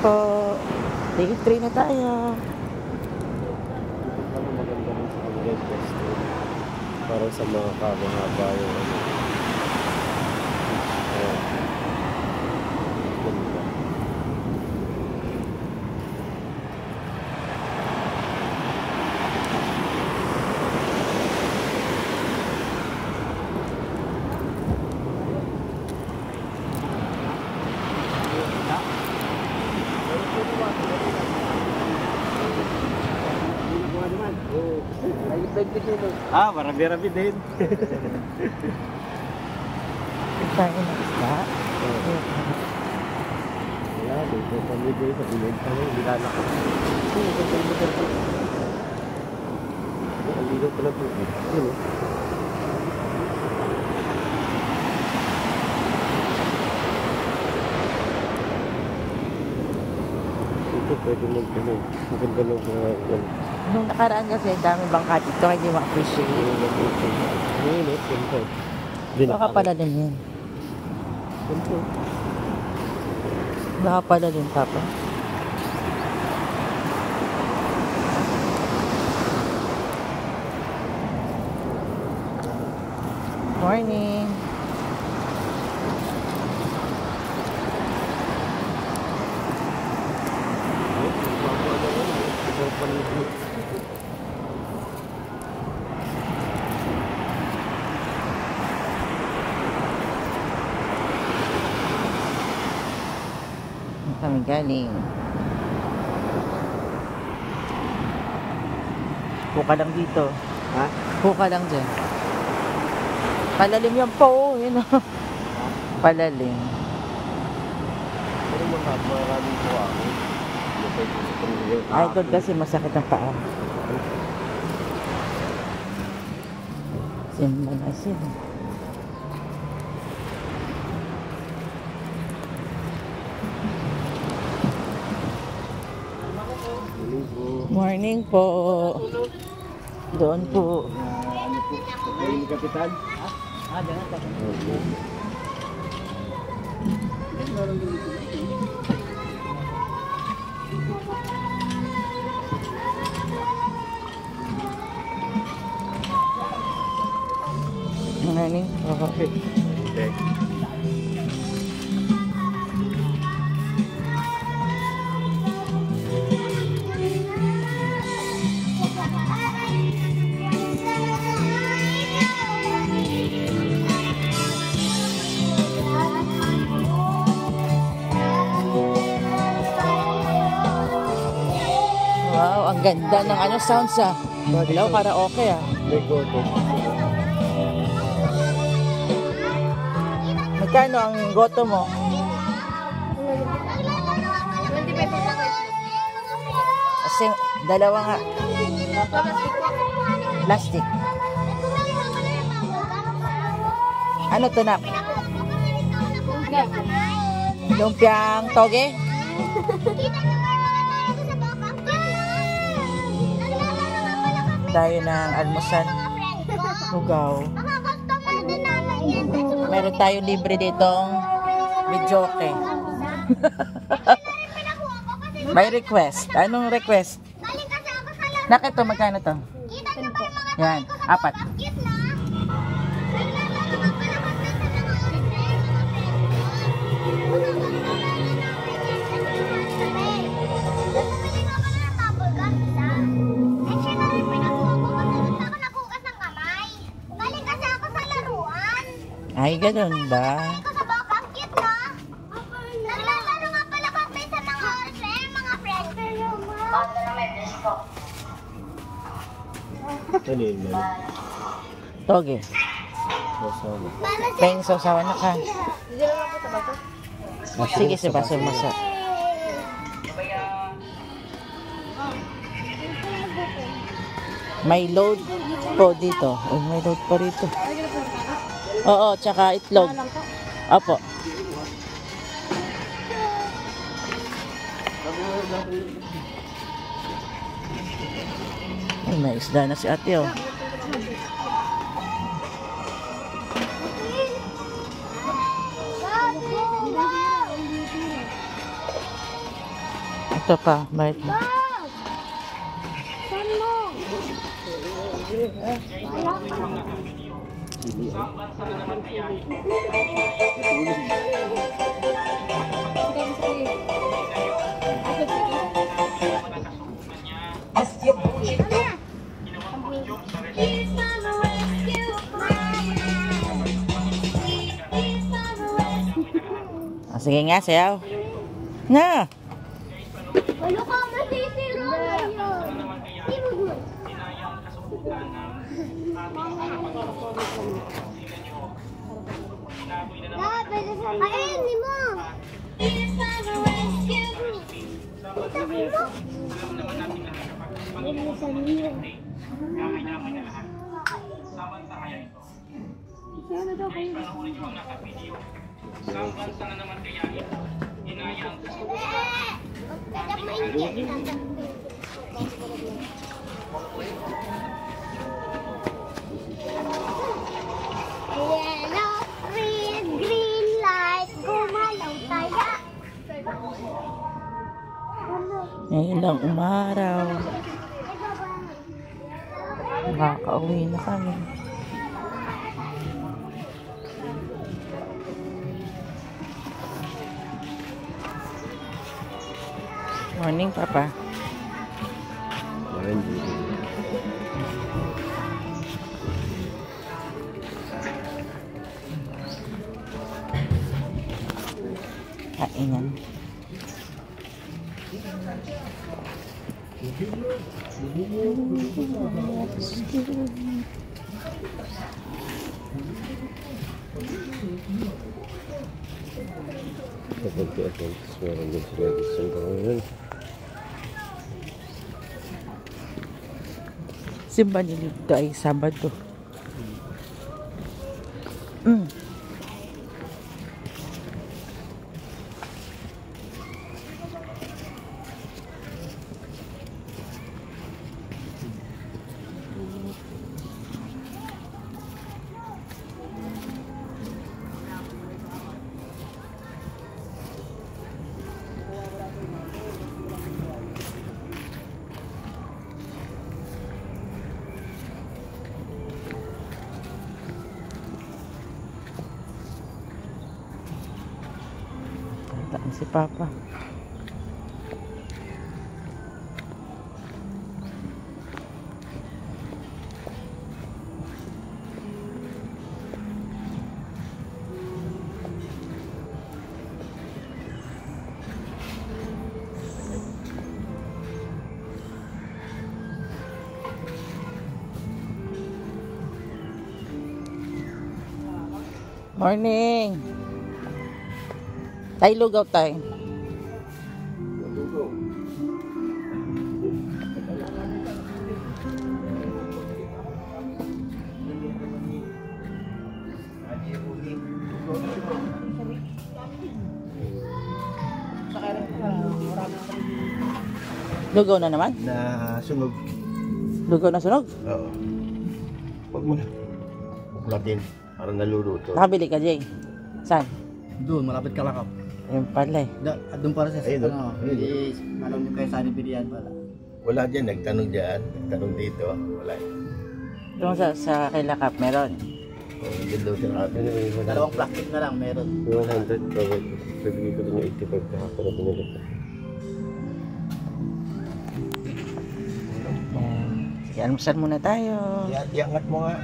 po. Day 3 na tayo. Ano maganda rin sa Hanggang Festival. Parang sa mga kamahaba yung ano. Ganda. Marami-rami din. Tayo na isda. Wala, dito kami din sa bilog kami. Bilala ka. Ang ligaw pala po. Yun o. Ito pwede mag-ganun. Maganda lang mga Nung nakaraan kasi, dami bangka dito, hindi ma-appreciate. Ngayon, ganito. Baka pala din yan. Ganito. Baka pala din, Papa. Morning. Kami galing. Puka lang dito. Ha? Puka lang dyan. Palalim yan po. Yun o. Palalim. Pero maraming po ako. Ay, doon kasi masakit ang paa. Simba na sila. Morning po. Doon po. Ano po? Kayo ni Kapitan? Ganun pa. Morning po. Okay. Wow, ang ganda ng ano sounds ah. Hello, karaoke ah. May goto. Magkano ang goto mo? 25 pesos. Kasi dalawa nga. Plastic. Ano to na? Lumpiang toge? Tayo ng almusal. Lugaw. Meron tayo libre ditong videoke. May request. Anong request? Nakit to, magkano to? Yan, 4. Ay, ganun ba? Ano yun man? Toge. Masama. Peng sausawan na ka. Sige, si Baso Maso. May load po dito. Oh, may load pa rito. Oo, tsaka itlog. Opo. Ay, may isda na si ate oh. Ito pa, bait mo. Saan mo? Ah, sige nga, sayaw. Na! Ano ka masisiro ngayon? Sino doon? Ayun, ni mo! Yellow, red, green light, gumalaw tayo. Ngayon lang umaraw. Makakauwi na kami. Morning, Papa. Ayun, dito. Kainan. Kapag i-attend, meron din sila dito ngayon. Simba nilito ay Sabado. Taan si Papa. Morning. Tayo lugaw tayo. Lugaw na naman? Na sunog. Lugaw na sunog? Oo. Huwag mo na. Huwag natin. Para naluluto. Nakabili ka, Jay? Saan? Doon, malapit Kalakap. Ayun pala eh. Doon para sa Ayun, ano, ayun. alam niyo kayo saan pilihan pala. Wala dyan. Nagtanong dyan. Nagtanong dito. Wala. Doon sa kay Lakap, meron. Hindi daw siya natin. Dalawang plastic na lang meron. 100. Bawat bibigay ko ng 85 kahapon na pinili ko. Sige, almusal muna tayo. Iangat mo nga.